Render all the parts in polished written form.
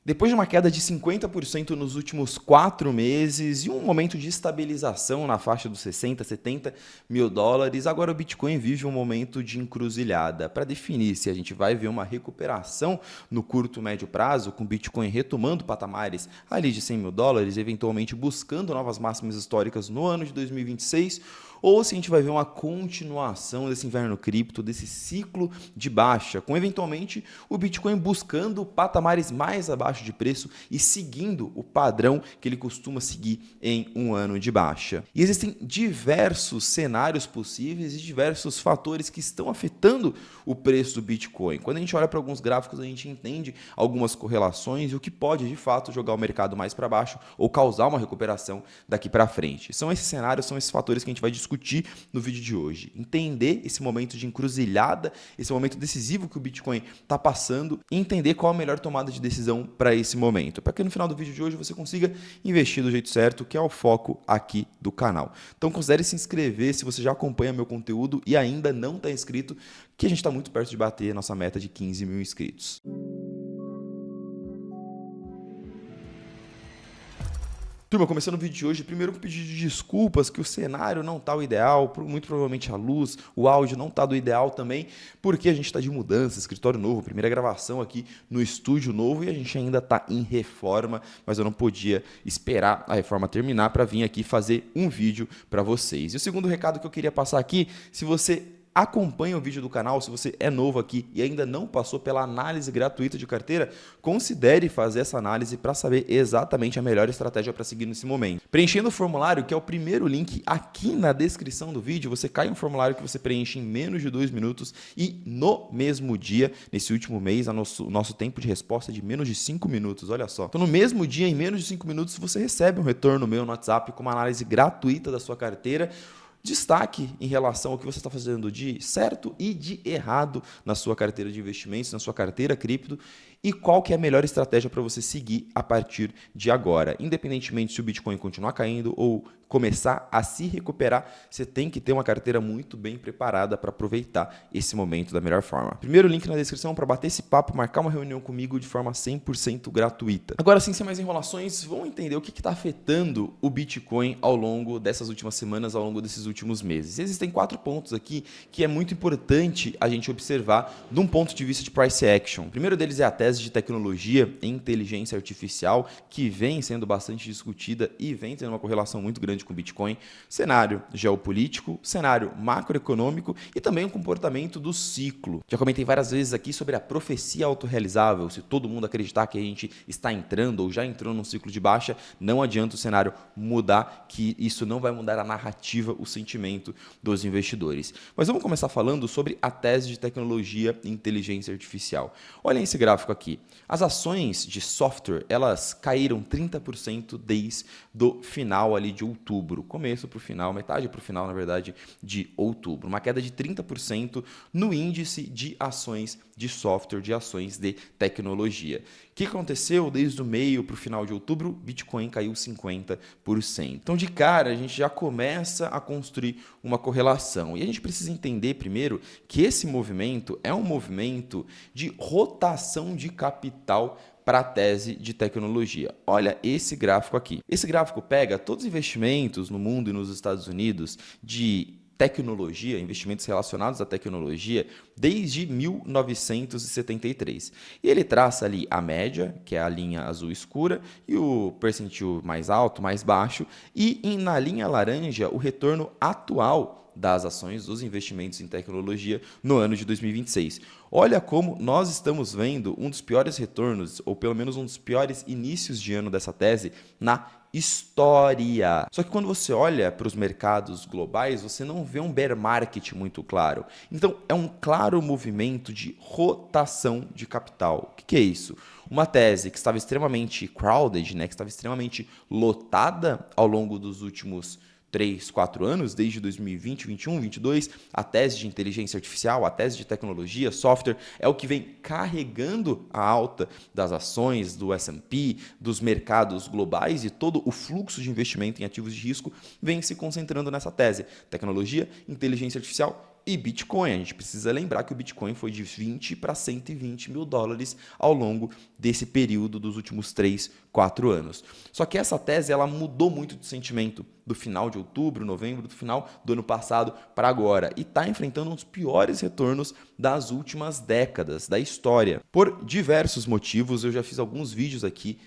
Depois de uma queda de 50% nos últimos 4 meses e um momento de estabilização na faixa dos 60, 70 mil dólares, agora o Bitcoin vive um momento de encruzilhada para definir se a gente vai ver uma recuperação no curto e médio prazo, com o Bitcoin retomando patamares ali de 100 mil dólares, eventualmente buscando novas máximas históricas no ano de 2026, ou se a gente vai ver uma continuação desse inverno cripto, desse ciclo de baixa, com eventualmente o Bitcoin buscando patamares mais abaixo de preço e seguindo o padrão que ele costuma seguir em um ano de baixa. E existem diversos cenários possíveis e diversos fatores que estão afetando o preço do Bitcoin. Quando a gente olha para alguns gráficos, a gente entende algumas correlações e o que pode, de fato, jogar o mercado mais para baixo ou causar uma recuperação daqui para frente. São esses cenários, são esses fatores que a gente vai discutir no vídeo de hoje. Entender esse momento de encruzilhada, esse momento decisivo que o Bitcoin está passando e entender qual a melhor tomada de decisão para esse momento. Para que no final do vídeo de hoje você consiga investir do jeito certo, que é o foco aqui do canal. Então considere se inscrever se você já acompanha meu conteúdo e ainda não está inscrito, que a gente está muito perto de bater a nossa meta de 15 mil inscritos. Turma, começando o vídeo de hoje, primeiro com pedido de desculpas que o cenário não está o ideal, muito provavelmente a luz, o áudio não está do ideal também, porque a gente está de mudança, escritório novo, primeira gravação aqui no estúdio novo e a gente ainda está em reforma, mas eu não podia esperar a reforma terminar para vir aqui fazer um vídeo para vocês. E o segundo recado que eu queria passar aqui, se você acompanha o vídeo do canal, se você é novo aqui e ainda não passou pela análise gratuita de carteira, considere fazer essa análise para saber exatamente a melhor estratégia para seguir nesse momento. Preenchendo o formulário, que é o primeiro link aqui na descrição do vídeo, você cai um formulário que você preenche em menos de 2 minutos e no mesmo dia, nesse último mês, o nosso tempo de resposta é de menos de 5 minutos, olha só. Então no mesmo dia, em menos de 5 minutos, você recebe um retorno meu no WhatsApp com uma análise gratuita da sua carteira, destaque em relação ao que você está fazendo de certo e de errado na sua carteira de investimentos, na sua carteira cripto e qual que é a melhor estratégia para você seguir a partir de agora. Independentemente se o Bitcoin continuar caindo ou começar a se recuperar, você tem que ter uma carteira muito bem preparada para aproveitar esse momento da melhor forma. Primeiro link na descrição para bater esse papo, marcar uma reunião comigo de forma 100% gratuita. Agora sim, sem mais enrolações, vamos entender o que está afetando o Bitcoin ao longo dessas últimas semanas, ao longo desses últimos meses. Existem 4 pontos aqui que é muito importante a gente observar de um ponto de vista de price action. O primeiro deles é a tese de tecnologia e inteligência artificial, que vem sendo bastante discutida e vem tendo uma correlação muito grande com o Bitcoin, cenário geopolítico, cenário macroeconômico e também o comportamento do ciclo. Já comentei várias vezes aqui sobre a profecia autorrealizável. Se todo mundo acreditar que a gente está entrando ou já entrou num ciclo de baixa, não adianta o cenário mudar, que isso não vai mudar a narrativa, o sentimento dos investidores. Mas vamos começar falando sobre a tese de tecnologia e inteligência artificial. Olhem esse gráfico aqui. As ações de software, elas caíram 30% desde o final ali de outubro, começo para o final, metade para o final, na verdade, de outubro. Uma queda de 30% no índice de ações de software, de ações de tecnologia. O que aconteceu desde o meio para o final de outubro? Bitcoin caiu 50%. Então, de cara, a gente já começa a construir uma correlação. E a gente precisa entender primeiro que esse movimento é um movimento de rotação de capital para a tese de tecnologia. Olha esse gráfico aqui. Esse gráfico pega todos os investimentos no mundo e nos Estados Unidos de tecnologia, investimentos relacionados à tecnologia, desde 1973. E ele traça ali a média, que é a linha azul escura, e o percentil mais alto, mais baixo, e na linha laranja, o retorno atual das ações dos investimentos em tecnologia no ano de 2026. Olha como nós estamos vendo um dos piores retornos, ou pelo menos um dos piores inícios de ano dessa tese, na história. Só que quando você olha para os mercados globais, você não vê um bear market muito claro. Então, é um claro movimento de rotação de capital. O que é isso? Uma tese que estava extremamente crowded, né, que estava extremamente lotada ao longo dos últimos 3, 4 anos, desde 2020, 21, 22, a tese de inteligência artificial, a tese de tecnologia, software, é o que vem carregando a alta das ações, do S&P, dos mercados globais e todo o fluxo de investimento em ativos de risco vem se concentrando nessa tese. Tecnologia, inteligência artificial e Bitcoin. A gente precisa lembrar que o Bitcoin foi de 20 para 120 mil dólares ao longo desse período dos últimos 3, 4 anos. Só que essa tese ela mudou muito de sentimento do final de outubro, novembro, do final do ano passado para agora e está enfrentando um dos piores retornos das últimas décadas da história. Por diversos motivos, eu já fiz alguns vídeos aqui.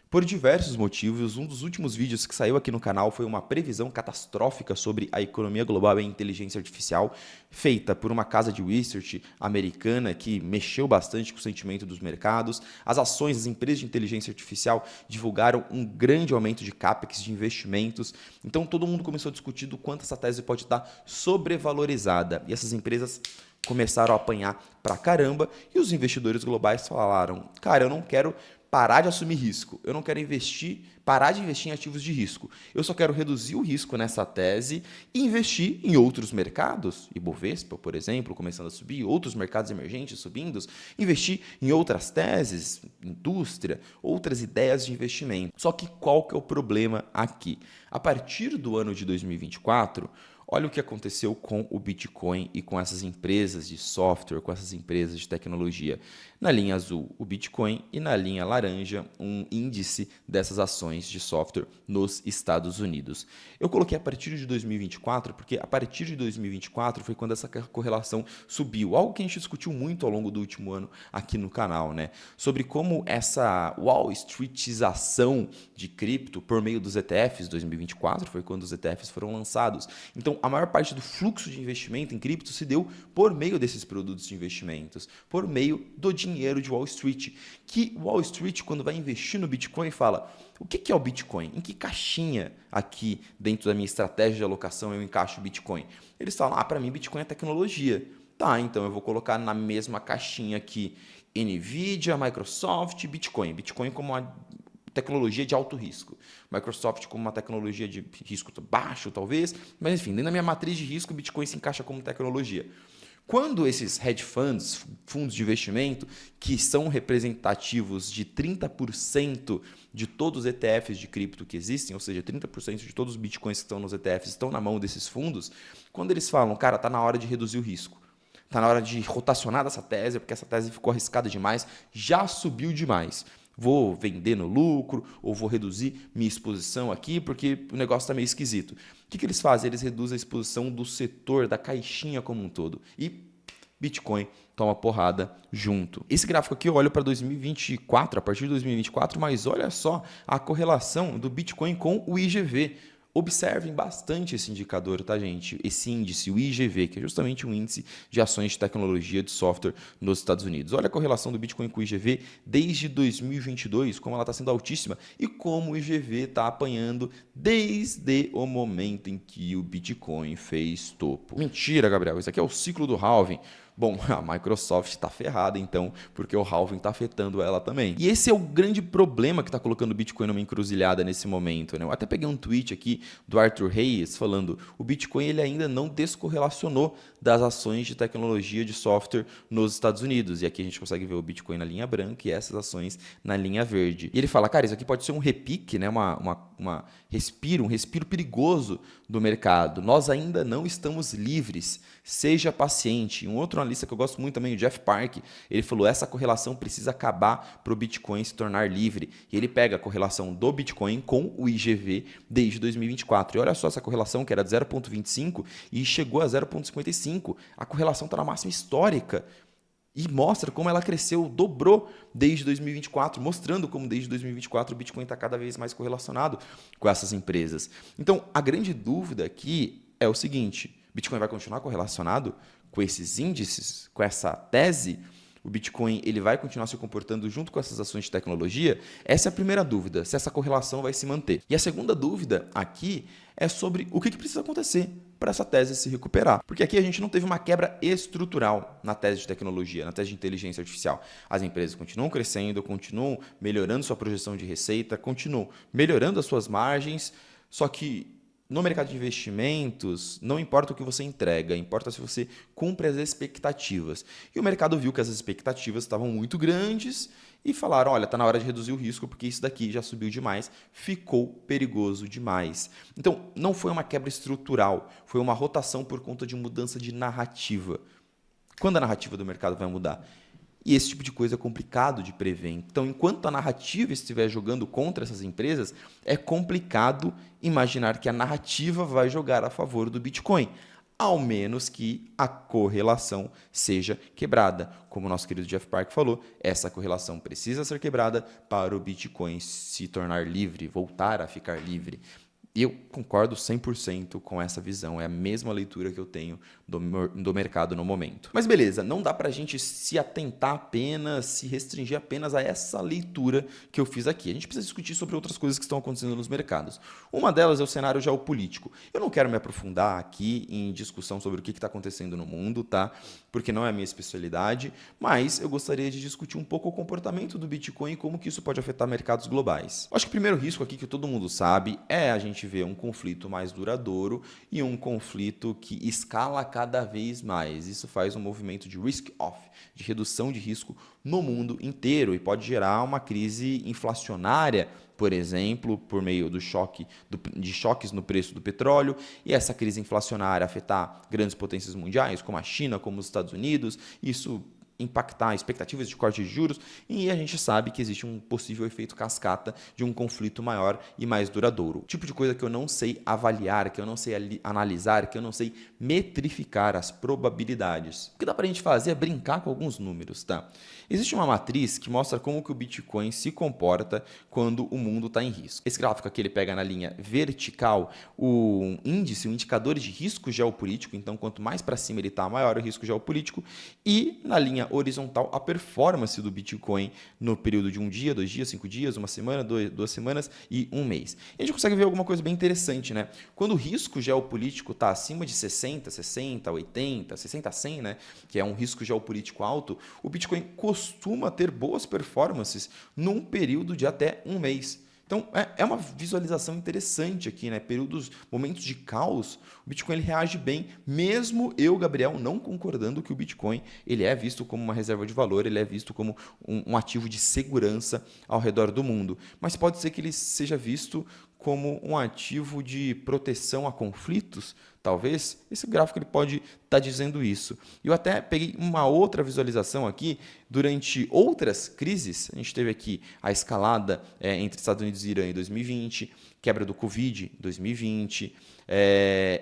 Por diversos motivos, um dos últimos vídeos que saiu aqui no canal foi uma previsão catastrófica sobre a economia global e a inteligência artificial, feita por uma casa de research americana que mexeu bastante com o sentimento dos mercados. As ações das empresas de inteligência artificial divulgaram um grande aumento de capex, de investimentos. Então todo mundo começou a discutir do quanto essa tese pode estar sobrevalorizada. E essas empresas começaram a apanhar pra caramba e os investidores globais falaram, cara, eu não quero parar de assumir risco, eu não quero parar de investir em ativos de risco, eu só quero reduzir o risco nessa tese e investir em outros mercados, Ibovespa, por exemplo, começando a subir, outros mercados emergentes subindo, investir em outras teses, indústria, outras ideias de investimento. Só que qual que é o problema aqui? A partir do ano de 2024, olha o que aconteceu com o Bitcoin e com essas empresas de software, com essas empresas de tecnologia. Na linha azul, o Bitcoin e na linha laranja, um índice dessas ações de software nos Estados Unidos. Eu coloquei a partir de 2024, porque a partir de 2024 foi quando essa correlação subiu. Algo que a gente discutiu muito ao longo do último ano aqui no canal, né? Sobre como essa Wall Streetização de cripto por meio dos ETFs, 2024 foi quando os ETFs foram lançados. Então, a maior parte do fluxo de investimento em cripto se deu por meio desses produtos de investimentos, por meio do dinheiro de Wall Street. Que Wall Street, quando vai investir no Bitcoin, fala: o que é o Bitcoin? Em que caixinha aqui dentro da minha estratégia de alocação eu encaixo o Bitcoin? Eles falam: para mim Bitcoin é tecnologia. Tá, então eu vou colocar na mesma caixinha aqui Nvidia, Microsoft, Bitcoin. Bitcoin como uma tecnologia de alto risco. Microsoft como uma tecnologia de risco baixo, talvez. Mas, enfim, dentro da minha matriz de risco, o Bitcoin se encaixa como tecnologia. Quando esses hedge funds, fundos de investimento, que são representativos de 30% de todos os ETFs de cripto que existem, ou seja, 30% de todos os bitcoins que estão nos ETFs estão na mão desses fundos, quando eles falam, cara, está na hora de reduzir o risco, está na hora de rotacionar dessa tese, porque essa tese ficou arriscada demais, já subiu demais. Vou vender no lucro ou vou reduzir minha exposição aqui porque o negócio está meio esquisito. O que eles fazem? Eles reduzem a exposição do setor, da caixinha como um todo. E Bitcoin toma porrada junto. Esse gráfico aqui eu olho para 2024, a partir de 2024, mas olha só a correlação do Bitcoin com o IGV. Observem bastante esse indicador, tá, gente? Esse índice, o IGV, que é justamente um índice de ações de tecnologia de software nos Estados Unidos. Olha a correlação do Bitcoin com o IGV desde 2022, como ela está sendo altíssima e como o IGV está apanhando desde o momento em que o Bitcoin fez topo. Mentira, Gabriel, isso aqui é o ciclo do halving. Bom, a Microsoft está ferrada, então, porque o halving está afetando ela também. E esse é o grande problema que está colocando o Bitcoin numa encruzilhada nesse momento, né? Eu até peguei um tweet aqui do Arthur Hayes falando o Bitcoin ele ainda não descorrelacionou das ações de tecnologia de software nos Estados Unidos. E aqui a gente consegue ver o Bitcoin na linha branca e essas ações na linha verde. E ele fala, cara, isso aqui pode ser um repique, né? um respiro perigoso do mercado. Nós ainda não estamos livres. Seja paciente. Um outro analista que eu gosto muito também, o Jeff Park, ele falou essa correlação precisa acabar para o Bitcoin se tornar livre. E ele pega a correlação do Bitcoin com o IGV desde 2024. E olha só essa correlação que era de 0,25 e chegou a 0,55. A correlação está na máxima histórica. E mostra como ela cresceu, dobrou desde 2024, mostrando como desde 2024 o Bitcoin está cada vez mais correlacionado com essas empresas. Então, a grande dúvida aqui é o seguinte, Bitcoin vai continuar correlacionado com esses índices, com essa tese? O Bitcoin ele vai continuar se comportando junto com essas ações de tecnologia? Essa é a primeira dúvida, se essa correlação vai se manter. E a segunda dúvida aqui é sobre o que precisa acontecer para essa tese se recuperar. Porque aqui a gente não teve uma quebra estrutural na tese de tecnologia, na tese de inteligência artificial. As empresas continuam crescendo, continuam melhorando sua projeção de receita, continuam melhorando as suas margens, só que no mercado de investimentos, não importa o que você entrega, importa se você cumpre as expectativas. E o mercado viu que as expectativas estavam muito grandes e falaram, olha, está na hora de reduzir o risco porque isso daqui já subiu demais, ficou perigoso demais. Então, não foi uma quebra estrutural, foi uma rotação por conta de mudança de narrativa. Quando a narrativa do mercado vai mudar? E esse tipo de coisa é complicado de prever. Então, enquanto a narrativa estiver jogando contra essas empresas, é complicado imaginar que a narrativa vai jogar a favor do Bitcoin, ao menos que a correlação seja quebrada. Como o nosso querido Jeff Park falou, essa correlação precisa ser quebrada para o Bitcoin se tornar livre, voltar a ficar livre. Eu concordo 100% com essa visão, é a mesma leitura que eu tenho do mercado no momento. Mas beleza, não dá para a gente se atentar apenas, se restringir apenas a essa leitura que eu fiz aqui. A gente precisa discutir sobre outras coisas que estão acontecendo nos mercados. Uma delas é o cenário geopolítico. Eu não quero me aprofundar aqui em discussão sobre o que está acontecendo no mundo, tá? Porque não é a minha especialidade, mas eu gostaria de discutir um pouco o comportamento do Bitcoin e como que isso pode afetar mercados globais. Acho que o primeiro risco aqui que todo mundo sabe é a gente ver um conflito mais duradouro e um conflito que escala cada vez mais. Isso faz um movimento de risk-off, de redução de risco no mundo inteiro e pode gerar uma crise inflacionária, por exemplo, por meio de choques no preço do petróleo, e essa crise inflacionária afetar grandes potências mundiais, como a China, como os Estados Unidos. Isso impactar expectativas de corte de juros, e a gente sabe que existe um possível efeito cascata de um conflito maior e mais duradouro. Tipo de coisa que eu não sei avaliar, que eu não sei analisar, que eu não sei metrificar as probabilidades. O que dá pra gente fazer é brincar com alguns números, tá? Existe uma matriz que mostra como que o Bitcoin se comporta quando o mundo está em risco. Esse gráfico aqui ele pega na linha vertical o índice, o indicador de risco geopolítico, então quanto mais para cima ele está, maior o risco geopolítico, e na linha horizontal a performance do Bitcoin no período de um dia, 2 dias, 5 dias, uma semana, 2 semanas e um mês. E a gente consegue ver alguma coisa bem interessante, né? Quando o risco geopolítico está acima de 60, 60, 80, 60 a 100, né? Que é um risco geopolítico alto, o Bitcoin costuma ter boas performances num período de até um mês. Então, é uma visualização interessante aqui, né? Momentos de caos, o Bitcoin ele reage bem, mesmo eu, Gabriel, não concordando que o Bitcoin ele é visto como uma reserva de valor, ele é visto como um ativo de segurança ao redor do mundo. Mas pode ser que ele seja visto como um ativo de proteção a conflitos, talvez. Esse gráfico ele pode estar dizendo isso. Eu até peguei uma outra visualização aqui durante outras crises. A gente teve aqui a escalada entre Estados Unidos e Irã em 2020, quebra do Covid em 2020,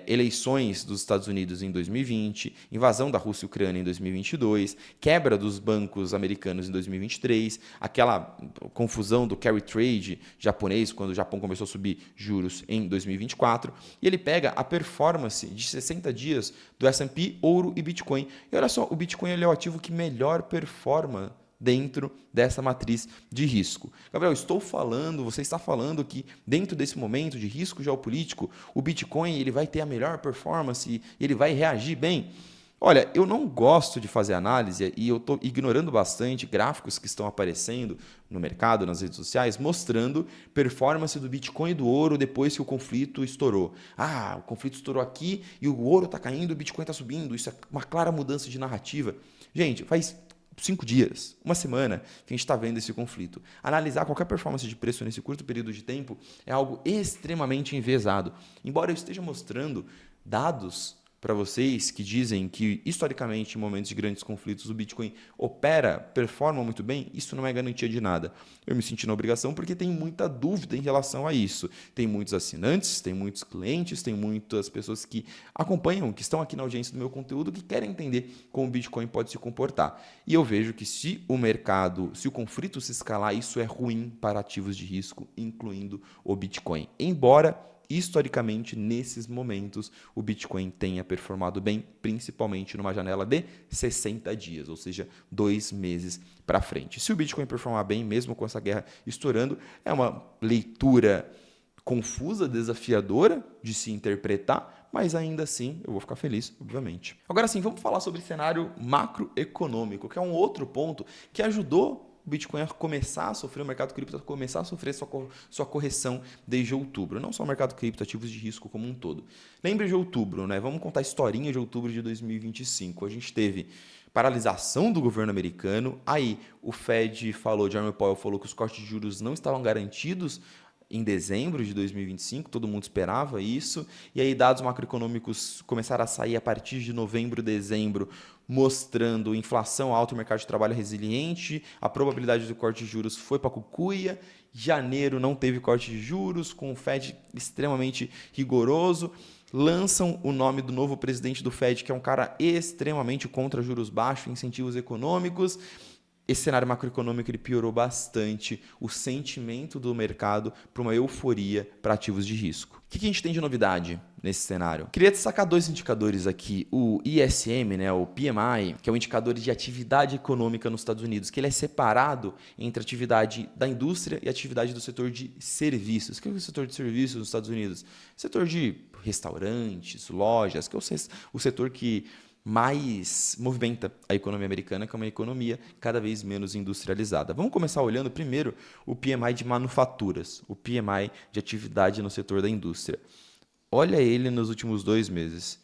eleições dos Estados Unidos em 2020, invasão da Rússia e Ucrânia em 2022, quebra dos bancos americanos em 2023, aquela confusão do carry trade japonês, quando o Japão começou a subir juros em 2024, e ele pega a performance de 60 dias do S&P, ouro e Bitcoin. E olha só, o Bitcoin ele é o ativo que melhor performa dentro dessa matriz de risco. Gabriel, você está falando que dentro desse momento de risco geopolítico, o Bitcoin ele vai ter a melhor performance e ele vai reagir bem? Olha, eu não gosto de fazer análise e eu estou ignorando bastante gráficos que estão aparecendo no mercado, nas redes sociais, mostrando performance do Bitcoin e do ouro depois que o conflito estourou. O conflito estourou aqui e o ouro está caindo, o Bitcoin está subindo. Isso é uma clara mudança de narrativa. Gente, faz 5 dias, uma semana que a gente está vendo esse conflito. Analisar qualquer performance de preço nesse curto período de tempo é algo extremamente enviesado. Embora eu esteja mostrando dados para vocês que dizem que, historicamente, em momentos de grandes conflitos, o Bitcoin performa muito bem, isso não é garantia de nada. Eu me senti na obrigação porque tem muita dúvida em relação a isso. Tem muitos assinantes, tem muitos clientes, tem muitas pessoas que acompanham, que estão aqui na audiência do meu conteúdo, que querem entender como o Bitcoin pode se comportar. E eu vejo que se o conflito se escalar, isso é ruim para ativos de risco, incluindo o Bitcoin. Embora historicamente, nesses momentos, o Bitcoin tenha performado bem, principalmente numa janela de 60 dias, ou seja, 2 meses para frente. Se o Bitcoin performar bem, mesmo com essa guerra estourando, é uma leitura confusa, desafiadora de se interpretar, mas ainda assim eu vou ficar feliz, obviamente. Agora sim, vamos falar sobre cenário macroeconômico, que é um outro ponto que ajudou o Bitcoin a começar a sofrer, o mercado cripto a começar a sofrer sua correção desde outubro. Não só o mercado cripto, ativos de risco como um todo. Lembre de outubro, né? Vamos contar a historinha de outubro de 2025. A gente teve paralisação do governo americano. Aí o Fed falou, Jerome Powell falou que os cortes de juros não estavam garantidos em dezembro de 2025, todo mundo esperava isso, e aí dados macroeconômicos começaram a sair a partir de novembro, dezembro, mostrando inflação alta, o mercado de trabalho resiliente, a probabilidade do corte de juros foi para a cucuia, janeiro não teve corte de juros, com o Fed extremamente rigoroso, lançam o nome do novo presidente do Fed, que é um cara extremamente contra juros baixos, incentivos econômicos. Esse cenário macroeconômico ele piorou bastante o sentimento do mercado para uma euforia para ativos de risco. O que a gente tem de novidade nesse cenário? Queria destacar dois indicadores aqui. O ISM, né, o PMI, que é um indicador de atividade econômica nos Estados Unidos, que ele é separado entre a atividade da indústria e a atividade do setor de serviços. O que é o setor de serviços nos Estados Unidos? Setor de restaurantes, lojas, que é o setor que mais movimenta a economia americana, que é uma economia cada vez menos industrializada. Vamos começar olhando primeiro o PMI de manufaturas, o PMI de atividade no setor da indústria. Olha ele nos últimos 2 meses.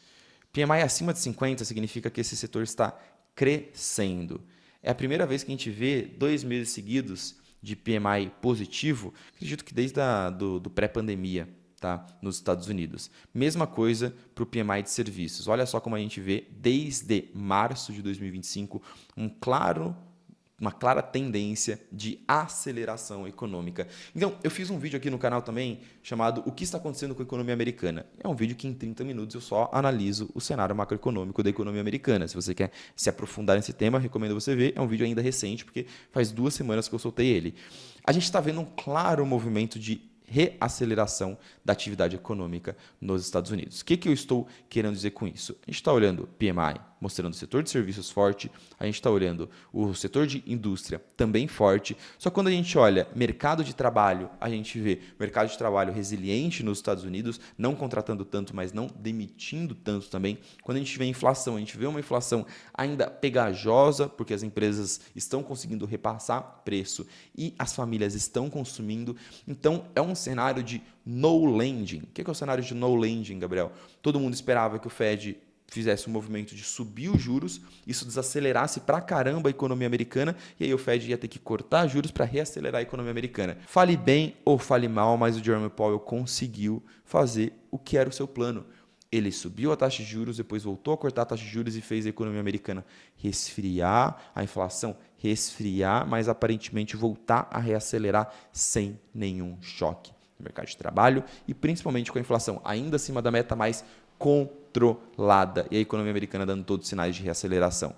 PMI acima de 50 significa que esse setor está crescendo. É a primeira vez que a gente vê 2 meses seguidos de PMI positivo, acredito que desde do pré-pandemia. Tá? Nos Estados Unidos. Mesma coisa para o PMI de serviços. Olha só como a gente vê desde março de 2025 uma clara tendência de aceleração econômica. Então, eu fiz um vídeo aqui no canal também chamado O que está acontecendo com a economia americana? É um vídeo que em 30 minutos eu só analiso o cenário macroeconômico da economia americana. Se você quer se aprofundar nesse tema, recomendo você ver. É um vídeo ainda recente, porque faz 2 semanas que eu soltei ele. A gente está vendo um claro movimento de reaceleração da atividade econômica nos Estados Unidos. O que eu estou querendo dizer com isso? A gente está olhando PMI, mostrando o setor de serviços forte, a gente está olhando o setor de indústria também forte, só que quando a gente olha mercado de trabalho, a gente vê mercado de trabalho resiliente nos Estados Unidos, não contratando tanto, mas não demitindo tanto também. Quando a gente vê inflação, a gente vê uma inflação ainda pegajosa, porque as empresas estão conseguindo repassar preço e as famílias estão consumindo. Então, é um cenário de no lending. O que é o cenário de no lending, Gabriel? Todo mundo esperava que o Fed fizesse um movimento de subir os juros, isso desacelerasse pra caramba a economia americana, e aí o Fed ia ter que cortar juros para reacelerar a economia americana. Fale bem ou fale mal, mas o Jerome Powell conseguiu fazer o que era o seu plano. Ele subiu a taxa de juros, depois voltou a cortar a taxa de juros e fez a economia americana resfriar, a inflação resfriar, mas aparentemente voltar a reacelerar sem nenhum choque no mercado de trabalho e principalmente com a inflação ainda acima da meta, mais controlada e a economia americana dando todos os sinais de reaceleração.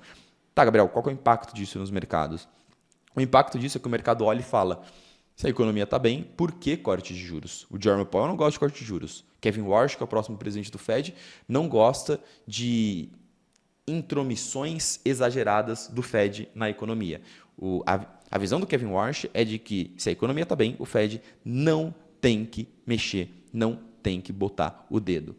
Tá, Gabriel, qual que é o impacto disso nos mercados? O impacto disso é que o mercado olha e fala: se a economia está bem, por que corte de juros? O Jerome Powell não gosta de corte de juros. Kevin Warsh, que é o próximo presidente do Fed, não gosta de intromissões exageradas do Fed na economia. A visão do Kevin Warsh é de que se a economia está bem, o Fed não tem que mexer, não tem que botar o dedo.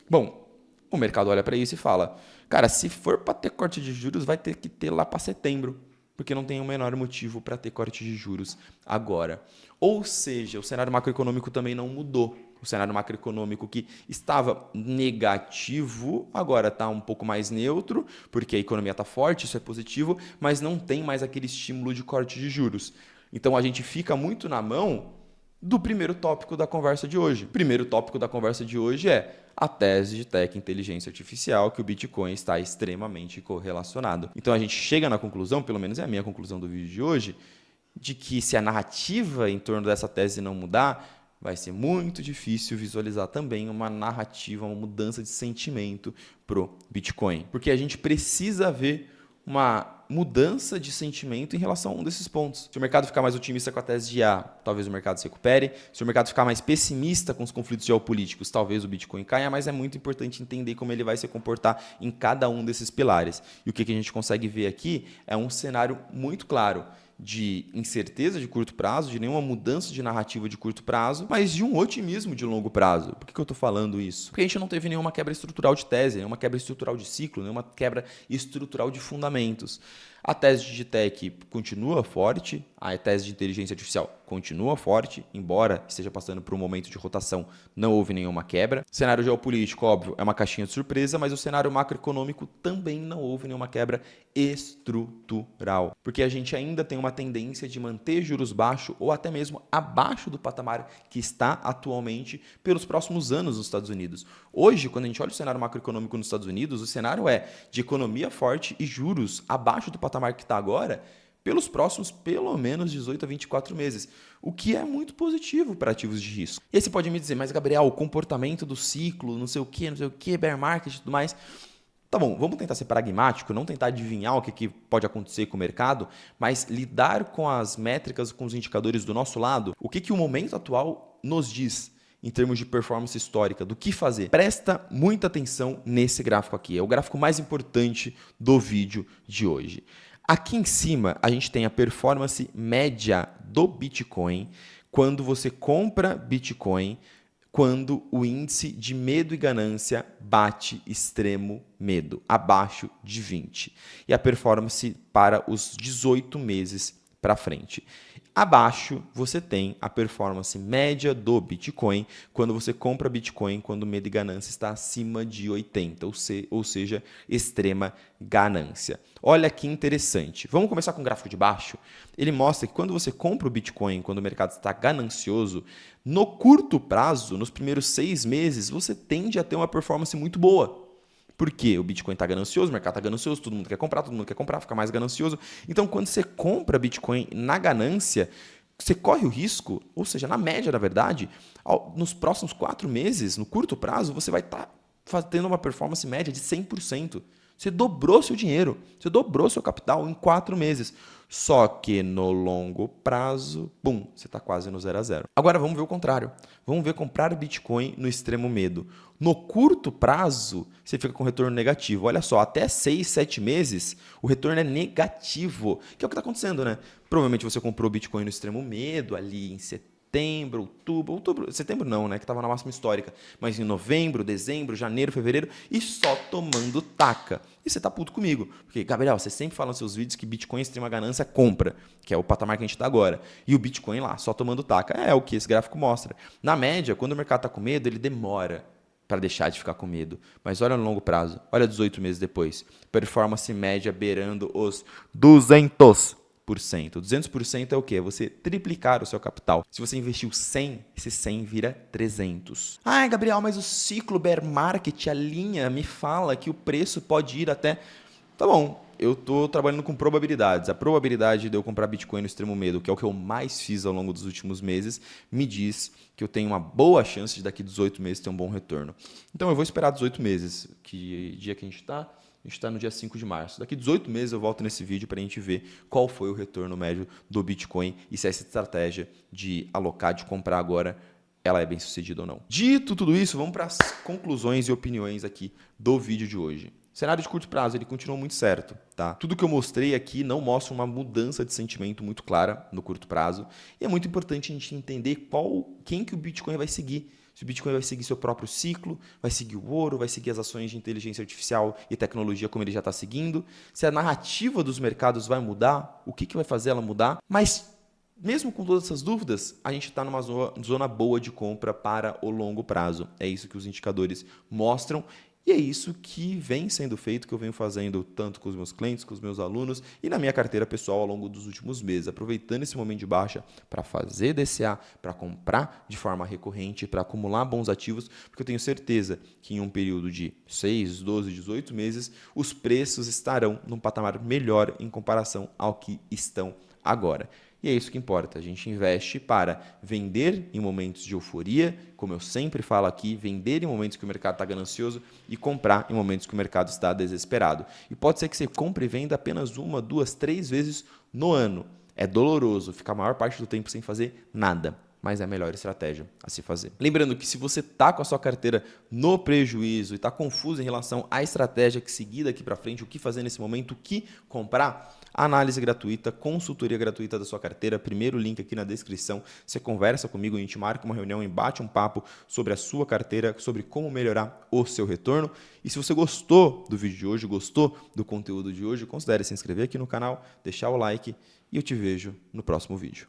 Bom, o mercado olha para isso e fala: cara, se for para ter corte de juros, vai ter que ter lá para setembro, porque não tem o menor motivo para ter corte de juros agora. Ou seja, o cenário macroeconômico também não mudou. O cenário macroeconômico que estava negativo, agora está um pouco mais neutro, porque a economia está forte, isso é positivo, mas não tem mais aquele estímulo de corte de juros. Então a gente fica muito na mão do primeiro tópico da conversa de hoje. O primeiro tópico da conversa de hoje é a tese de tech inteligência artificial, que o Bitcoin está extremamente correlacionado. Então a gente chega na conclusão, pelo menos é a minha conclusão do vídeo de hoje, de que se a narrativa em torno dessa tese não mudar, vai ser muito difícil visualizar também uma narrativa, uma mudança de sentimento pro Bitcoin. Porque a gente precisa ver uma mudança de sentimento em relação a um desses pontos. Se o mercado ficar mais otimista com a tese de A, talvez o mercado se recupere. Se o mercado ficar mais pessimista com os conflitos geopolíticos, talvez o Bitcoin caia, mas é muito importante entender como ele vai se comportar em cada um desses pilares. E o que a gente consegue ver aqui é um cenário muito claro de incerteza de curto prazo, de nenhuma mudança de narrativa de curto prazo, mas de um otimismo de longo prazo. Por que eu estou falando isso? Porque a gente não teve nenhuma quebra estrutural de tese, nenhuma quebra estrutural de ciclo, nenhuma quebra estrutural de fundamentos. A tese de tech continua forte, A tese de inteligência artificial continua forte, embora esteja passando por um momento de rotação, não houve nenhuma quebra. O cenário geopolítico, óbvio, é uma caixinha de surpresa, mas o cenário macroeconômico também não houve nenhuma quebra estrutural, porque a gente ainda tem uma tendência de manter juros baixos ou até mesmo abaixo do patamar que está atualmente pelos próximos anos nos Estados Unidos. Hoje, quando a gente olha o cenário macroeconômico nos Estados Unidos, o cenário é de economia forte e juros abaixo do patamar que está agora, pelos próximos, pelo menos, 18 a 24 meses, o que é muito positivo para ativos de risco. E aí você pode me dizer, mas Gabriel, o comportamento do ciclo, não sei o que, bear market e tudo mais. Tá bom, vamos tentar ser pragmático, não tentar adivinhar o que pode acontecer com o mercado, mas lidar com as métricas, com os indicadores do nosso lado, o que o momento atual nos diz em termos de performance histórica, do que fazer. Presta muita atenção nesse gráfico aqui, é o gráfico mais importante do vídeo de hoje. Aqui em cima, a gente tem a performance média do Bitcoin quando você compra Bitcoin, quando o índice de medo e ganância bate extremo medo, abaixo de 20. E a performance para os 18 meses para frente. Abaixo, você tem a performance média do Bitcoin quando você compra Bitcoin, quando o medo e ganância está acima de 80, ou seja, extrema ganância. Olha que interessante. Vamos começar com o gráfico de baixo. Ele mostra que quando você compra o Bitcoin, quando o mercado está ganancioso, no curto prazo, nos primeiros 6 meses, você tende a ter uma performance muito boa. Porque o Bitcoin está ganancioso, o mercado está ganancioso, todo mundo quer comprar, fica mais ganancioso. Então, quando você compra Bitcoin na ganância, você corre o risco, ou seja, na média, na verdade, nos próximos 4 meses, no curto prazo, você vai estar tendo uma performance média de 100%. Você dobrou seu dinheiro, você dobrou seu capital em 4 meses. Só que no longo prazo, você está quase no 0 a 0. Agora vamos ver o contrário. Vamos ver comprar Bitcoin no extremo medo. No curto prazo, você fica com retorno negativo. Olha só, até 6, 7 meses, o retorno é negativo. Que é o que está acontecendo, né? Provavelmente você comprou Bitcoin no extremo medo ali em setembro, setembro não, né, que estava na máxima histórica, mas em novembro, dezembro, janeiro, fevereiro, e só tomando taca. E você tá puto comigo, porque, Gabriel, você sempre fala nos seus vídeos que Bitcoin extrema ganância compra, que é o patamar que a gente está agora, e o Bitcoin lá, só tomando taca. É o que esse gráfico mostra. Na média, quando o mercado está com medo, ele demora para deixar de ficar com medo. Mas olha no longo prazo, olha 18 meses depois, performance média beirando os 200%. 200% é o quê? É você triplicar o seu capital. Se você investiu 100, esse 100 vira 300. Ah, Gabriel, mas o ciclo bear market, a linha me fala que o preço pode ir até... Tá bom, eu estou trabalhando com probabilidades. A probabilidade de eu comprar Bitcoin no extremo medo, que é o que eu mais fiz ao longo dos últimos meses, me diz que eu tenho uma boa chance de daqui 18 meses ter um bom retorno. Então eu vou esperar 18 meses. Que dia que a gente está? A gente está no dia 5 de março. Daqui 18 meses eu volto nesse vídeo para a gente ver qual foi o retorno médio do Bitcoin e se essa estratégia de alocar, de comprar agora, ela é bem sucedida ou não. Dito tudo isso, vamos para as conclusões e opiniões aqui do vídeo de hoje. O cenário de curto prazo, ele continua muito certo, tá? Tudo que eu mostrei aqui não mostra uma mudança de sentimento muito clara no curto prazo. E é muito importante a gente entender quem que o Bitcoin vai seguir. Se o Bitcoin vai seguir seu próprio ciclo, vai seguir o ouro, vai seguir as ações de inteligência artificial e tecnologia como ele já está seguindo. Se a narrativa dos mercados vai mudar, o que vai fazer ela mudar. Mas, mesmo com todas essas dúvidas, a gente está numa zona boa de compra para o longo prazo. É isso que os indicadores mostram. E é isso que vem sendo feito, que eu venho fazendo tanto com os meus clientes, com os meus alunos e na minha carteira pessoal ao longo dos últimos meses, aproveitando esse momento de baixa para fazer DCA, para comprar de forma recorrente, para acumular bons ativos, porque eu tenho certeza que em um período de 6, 12, 18 meses, os preços estarão num patamar melhor em comparação ao que estão agora. E é isso que importa, a gente investe para vender em momentos de euforia, como eu sempre falo aqui, vender em momentos que o mercado está ganancioso e comprar em momentos que o mercado está desesperado. E pode ser que você compre e venda apenas 1, 2, 3 vezes no ano. É doloroso ficar a maior parte do tempo sem fazer nada. mas é a melhor estratégia a se fazer. Lembrando que se você está com a sua carteira no prejuízo e está confuso em relação à estratégia que seguir daqui para frente, o que fazer nesse momento, o que comprar, análise gratuita, consultoria gratuita da sua carteira, primeiro link aqui na descrição, você conversa comigo, a gente marca uma reunião e bate um papo sobre a sua carteira, sobre como melhorar o seu retorno. E se você gostou do vídeo de hoje, gostou do conteúdo de hoje, considere se inscrever aqui no canal, deixar o like e eu te vejo no próximo vídeo.